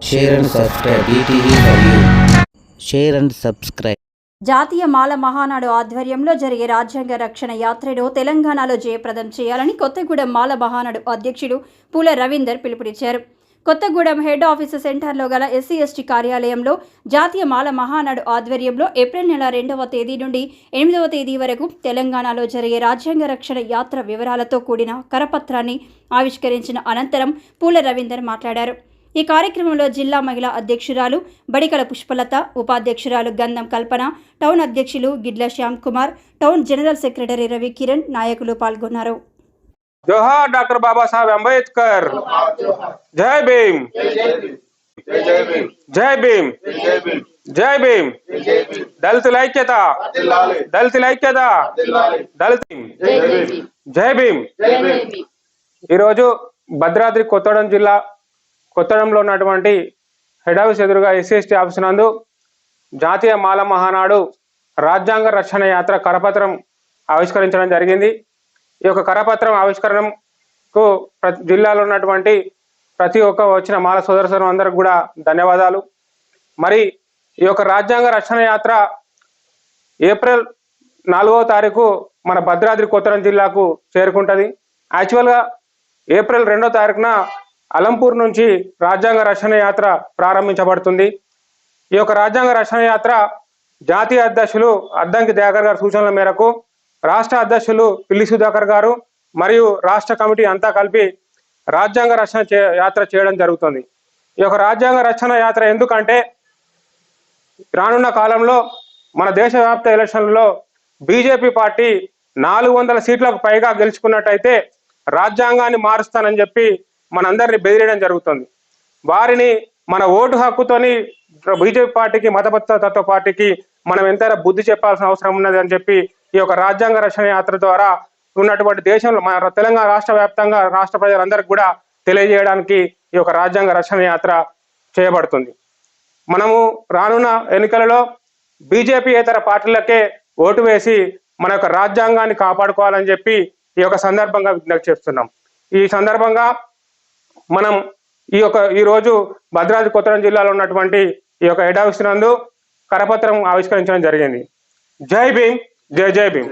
Share and subscribe DTV for you. Share and subscribe. జాతీయ మాల మహానాడు ఆధ్వర్యంలో జరిగే రాజ్యాంగ రక్షణ యాత్రను తెలంగాణలో జయప్రదం చేయాలని కొత్తగూడెం మాల మహానాడు అధ్యక్షుడు పూల రవీందర్ పిలుపునిచ్చారు. కొత్తగూడెం హెడ్ ఆఫీసు సెంటర్లో గల SC/ST కార్యాలయంలో జాతీయ మాల మహానాడు ఆధ్వర్యంలో ఏప్రిల్ నెల 2వ తేదీ నుండి 8వ తేదీ వరకు తెలంగాణలో జరిగే రాజ్యాంగ రక్షణ యాత్ర వివరాలతో కూడిన కరపత్రాన్ని ఆవిష్కరించిన అనంతరం పూల రవీందర్ మాట్లాడారు. ఈ కార్యక్రమంలో జిల్లా మహిళా అధ్యక్షురాలు బడికల పుష్పలత, ఉపాధ్యక్షురాలు గంధం కల్పన, టౌన్ అధ్యక్షులు Gidla Shyam Kumar, town general secretary Ravi Kiran నాయకులు పాల్గొన్నారు. జోహార్ డాక్టర్ బాబాసాహెబ్ అంబేద్కర్. జై భీమ్, జై భీమ్, జై భీమ్. దళితుల ఐక్యత, దళితుల ఐక్యత, దళిత జై భీమ్. ఈరోజు భద్రాద్రి కొత్తగూడెం జిల్లా కొత్తగూడెంలో ఉన్నటువంటి హెడ్ ఆఫీస్ ఎదురుగా SC/ST ఆఫీస్ నందు జాతీయ మాల మహానాడు రాజ్యాంగ రక్షణ యాత్ర కరపత్రం ఆవిష్కరించడం జరిగింది. ఈ యొక్క కరపత్రం ఆవిష్కరణకు జిల్లాలో ఉన్నటువంటి ప్రతి ఒక్క వచ్చిన మాల సోదర అందరికి కూడా ధన్యవాదాలు. మరి ఈ యొక్క రాజ్యాంగ రక్షణ యాత్ర ఏప్రిల్ 4వ తారీఖు మన భద్రాద్రి కొత్తగూడెం జిల్లాకు చేరుకుంటుంది. యాక్చువల్గా ఏప్రిల్ 2వ తారీఖున అలంపూర్ నుంచి రాజ్యాంగ రక్షణ యాత్ర ప్రారంభించబడుతుంది. ఈ యొక్క రాజ్యాంగ రక్షణ యాత్ర జాతీయ అధ్యక్షులు అద్దంకి దయాకర్ గారి సూచనల మేరకు రాష్ట్ర అధ్యక్షులు పిల్లి సుధాకర్ గారు మరియు రాష్ట్ర కమిటీ అంతా కలిపి రాజ్యాంగ రక్షణ యాత్ర చేయడం జరుగుతుంది. ఈ యొక్క రాజ్యాంగ రక్షణ యాత్ర ఎందుకంటే రానున్న కాలంలో మన దేశవ్యాప్త ఎలక్షన్లలో బీజేపీ పార్టీ 400 సీట్లకు పైగా గెలుచుకున్నట్టయితే రాజ్యాంగాన్ని మారుస్తానని చెప్పి మనందరినీ బెదిరియడం జరుగుతుంది. వారిని మన ఓటు హక్కుతోని బీజేపీ పార్టీకి, మతతత్వ పార్టీకి మనం ఎంతైనా బుద్ధి చెప్పాల్సిన అవసరం ఉన్నది అని చెప్పి ఈ యొక్క రాజ్యాంగ రక్షణ యాత్ర ద్వారా ఉన్నటువంటి దేశంలో మన తెలంగాణ రాష్ట్ర వ్యాప్తంగా రాష్ట్ర ప్రజలందరికీ కూడా తెలియజేయడానికి ఈ యొక్క రాజ్యాంగ రక్షణ యాత్ర చేయబడుతుంది. మనము రానున్న ఎన్నికలలో బీజేపీ ఇతర పార్టీలకే ఓటు వేసి మన యొక్క రాజ్యాంగాన్ని కాపాడుకోవాలని చెప్పి ఈ యొక్క సందర్భంగా విజ్ఞప్తి చేస్తున్నాం. ఈ సందర్భంగా మనం ఈ రోజు భద్రాద్రి కొత్తగూడెం జిల్లాలో ఉన్నటువంటి ఈ యొక్క హెడ్ ఆఫీస్ నందు కరపత్రం ఆవిష్కరించడం జరిగింది. జై భీమ్, జై జై భీమ్.